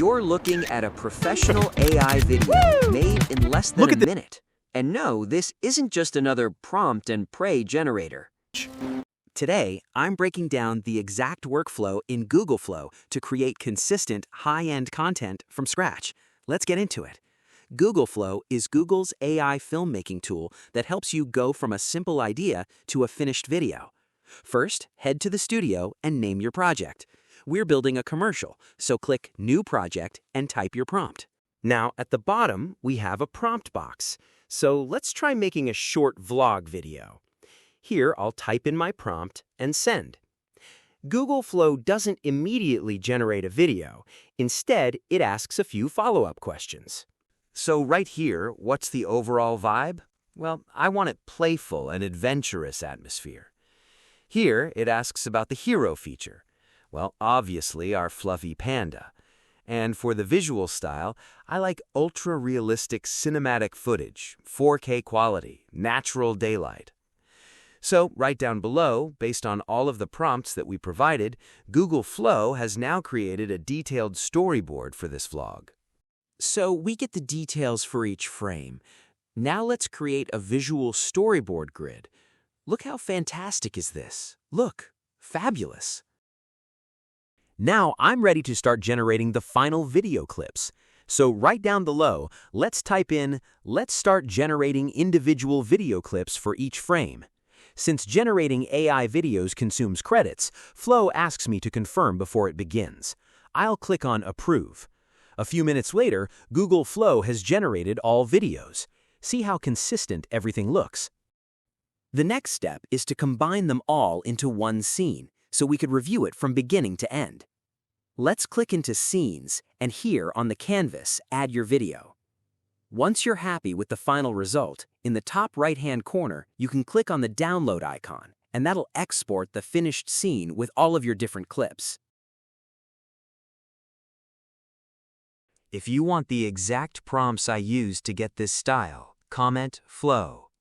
You're looking at a professional AI video made in less than a minute. And no, this isn't just another prompt and pray generator. Today, I'm breaking down the exact workflow in Google Flow to create consistent, high-end content from scratch. Let's get into it. Google Flow is Google's AI filmmaking tool that helps you go from a simple idea to a finished video. First, head to the studio and name your project. We're building a commercial, so click New Project and type your prompt. Now, at the bottom, we have a prompt box. So let's try making a short vlog video. Here, I'll type in my prompt and send. Google Flow doesn't immediately generate a video. Instead, it asks a few follow-up questions. So right here, what's the overall vibe? Well, I want it playful and adventurous atmosphere. Here, it asks about the hero feature. Well, obviously our fluffy panda. And for the visual style, I like ultra-realistic cinematic footage, 4K quality, natural daylight. So right down below, based on all of the prompts that we provided, Google Flow has now created a detailed storyboard for this vlog. So we get the details for each frame. Now let's create a visual storyboard grid. Look how fantastic is this. Look, fabulous. Now I'm ready to start generating the final video clips. So right down below, let's type in, let's start generating individual video clips for each frame. Since generating AI videos consumes credits, Flow asks me to confirm before it begins. I'll click on Approve. A few minutes later, Google Flow has generated all videos. See how consistent everything looks. The next step is to combine them all into one scene, so we could review it from beginning to end. Let's click into Scenes, and here on the canvas, add your video. Once you're happy with the final result, in the top right-hand corner, you can click on the download icon, and that'll export the finished scene with all of your different clips. If you want the exact prompts I used to get this style, comment Flow.